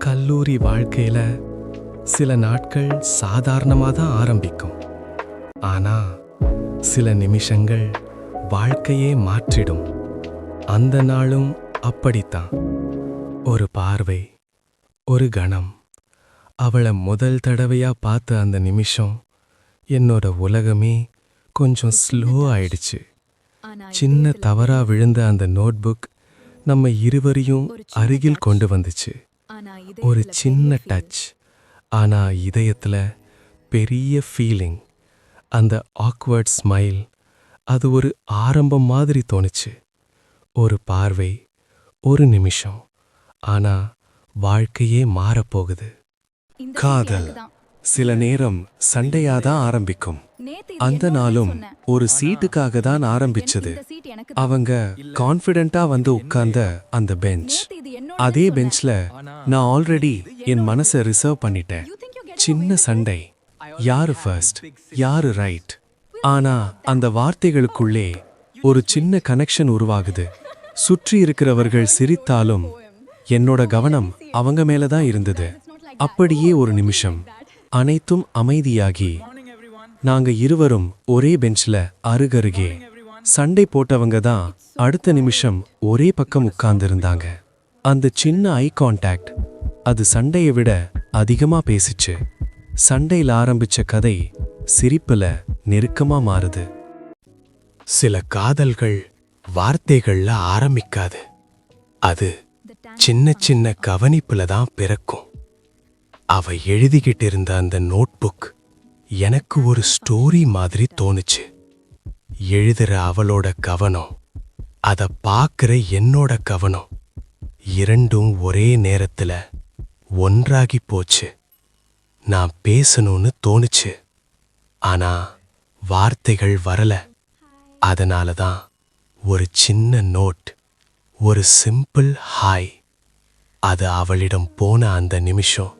கல்லூரி வாழ்க்கையில சில நாட்கள் சாதாரணமாக தான் ஆரம்பிக்கும். ஆனா சில நிமிஷங்கள் வாழ்க்கையே மாற்றிடும். அந்த நாளும் அப்படித்தான். ஒரு பார்வை, ஒரு கணம், அவளை முதல் தடவையா பார்த்த அந்த நிமிஷம் என்னோட உலகமே கொஞ்சம் ஸ்லோ ஆயிடுச்சு. சின்ன தவறா விழுந்த அந்த நோட்புக் நம்ம இருவரையும் அருகில் கொண்டு வந்துச்சு. ஒரு சின்ன டச், ஆனா இதயத்துல பெரிய ஃபீலிங். அந்த ஆக்வர்ட் ஸ்மைல், அது ஒரு ஆரம்பம் மாதிரி தோணுச்சு. ஒரு பார்வை, ஒரு நிமிஷம், ஆனா வாழ்க்கையே மாறப்போகுது. காதல் சில நேரம் சண்டையாதான் ஆரம்பிக்கும். அந்த நாளும் ஒரு சீட்டுக்காக தான் ஆரம்பிச்சது. அவங்க கான்ஃபிடென்ட்டா வந்து உட்கார்ந்த அந்த பெஞ்ச், அதே பெஞ்ச்ல நான் ஆல்ரெடி என் மனசை ரிசர்வ் பண்ணிட்டேன். சின்ன சண்டை, யாரு ஃபர்ஸ்ட், யாரு ரைட். ஆனா அந்த வார்த்தைகளுக்குள்ளே ஒரு சின்ன கனெக்ஷன் உருவாகுது. சுற்றி இருக்கிறவர்கள் சிரித்தாலும் என்னோட கவனம் அவங்க மேலதான் இருந்தது. அப்படியே ஒரு நிமிஷம் அனைத்தும் அமைதியாகி நாங்க இருவரும் ஒரே பெஞ்ச்ல அருகருகே. சண்டை போட்டவங்க தான் அடுத்த நிமிஷம் ஒரே பக்கம் உட்கார்ந்திருந்தாங்க. அந்த சின்ன ஐ கான்டாக்ட், அது சண்டையை விட அதிகமா பேசிச்சு. சண்டையில் ஆரம்பிச்ச கதை சிரிப்புல நெருக்கமா மாறுது. சில காதல்கள் வார்த்தைகள்ல ஆரம்பிக்காது. அது சின்ன சின்ன கவனிப்புல தான் பிறக்கும். அவ எழுதிக்கிட்டு இருந்த அந்த நோட்புக் எனக்கு ஒரு ஸ்டோரி மாதிரி தோணுச்சு. எழுதுற அவளோட கவனம், அத பார்க்கிற என்னோட கவனம், இரண்டும் ஒரே நேரத்துல ஒன்றாகி போச்சு. நான் பேசணும்னு தோணுச்சு, ஆனா வார்த்தைகள் வரல. அதனால தான் ஒரு சின்ன நோட், ஒரு சிம்பிள் ஹாய். அது அவளிடம் போன அந்த நிமிஷம்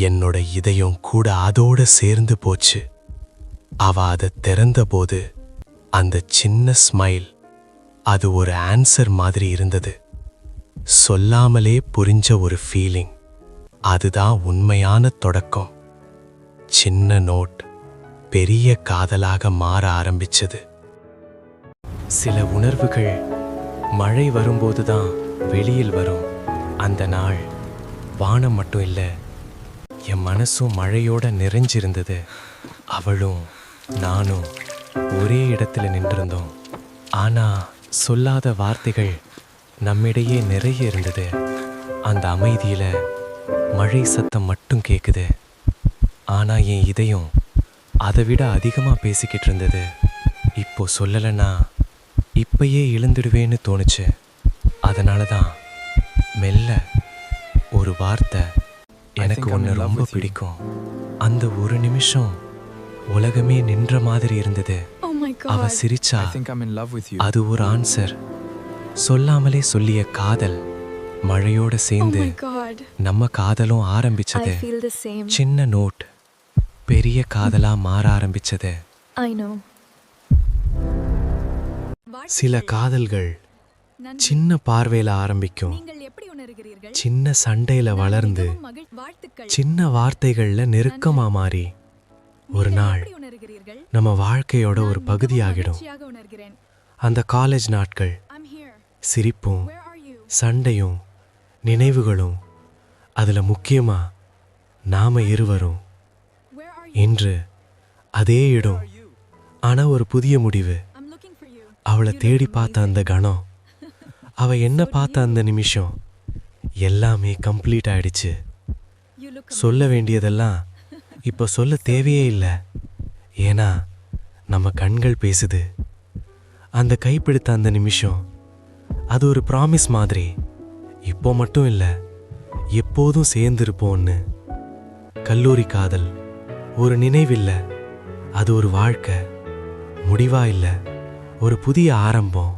என்னோட இதயம் கூட அதோட சேர்ந்து போச்சு. அவ அதை திறந்தபோது அந்த சின்ன ஸ்மைல், அது ஒரு ஆன்சர் மாதிரி இருந்தது. சொல்லாமலே புரிஞ்ச ஒரு ஃபீலிங், அதுதான் உண்மையான தொடக்கம். சின்ன நோட் பெரிய காதலாக மாற ஆரம்பிச்சது. சில உணர்வுகள் மழை வரும்போதுதான் வெளியில் வரும். அந்த நாள் வானம் மட்டும் இல்லை, என் மனசும் மழையோட நிறைஞ்சிருந்தது. அவளும் நானும் ஒரே இடத்துல நின்றிருந்தோம். ஆனா சொல்லாத வார்த்தைகள் நம்மிடையே நிறைய இருந்தது. அந்த அமைதியில மழை சத்தம் மட்டும் கேக்குது. ஆனா என் இதயம் அதை விட அதிகமா பேசிக்கிட்டு இருந்தது. இப்போ சொல்லலைன்னா இப்பயே இழந்துடுவேன்னு தோணுச்சு. அதனால தான் மெல்ல ஒரு வார்த்தை, எனக்கு ஒன்று ரொம்ப பிடிக்கும். அந்த ஒரு நிமிஷம் உலகமே நின்ற மாதிரி இருந்தது. அவ சிரிச்சா, அது ஒரு ஆன்சர். சொல்லாமலே சொல்லிய காதல் மழையோட சேர்ந்து நம்ம காதலும் ஆரம்பிச்சது. சின்ன நோட் பெரிய காதலா மாற ஆரம்பிச்சது. சில காதல்கள் சின்ன பார்வையில ஆரம்பிக்கும், சின்ன சண்டையில வளர்ந்து சின்ன வார்த்தைகள்ல நெருக்கமா மாறி ஒரு நாள் நம்ம வாழ்க்கையோட ஒரு பகுதியாகிடும். அந்த காலேஜ் நாட்கள், சிரிப்பும் சண்டையும் நினைவுகளும், அதுல முக்கியமா நாம இருவரும். இன்று அதே இடம், ஆனா ஒரு புதிய முடிவு. அவளை தேடி பார்த்த அந்த கணம், அவ என்ன பார்த்த அந்த நிமிஷம், எல்லாமே கம்ப்ளீட் ஆயிடுச்சு. சொல்ல வேண்டியதெல்லாம் இப்போ சொல்ல தேவையே இல்லை. ஏன்னா நம்ம கண்கள் பேசுது. அந்த கைப்பிடித்த அந்த நிமிஷம், அது ஒரு ப்ராமிஸ் மாதிரி. இப்போ மட்டும் இல்லை, எப்போதும் சேர்ந்திருப்போம்னு. கல்லூரி காதல் ஒரு நினைவில்லை, அது ஒரு வாழ்க்கை. முடிவா இல்லை, ஒரு புதிய ஆரம்பம்.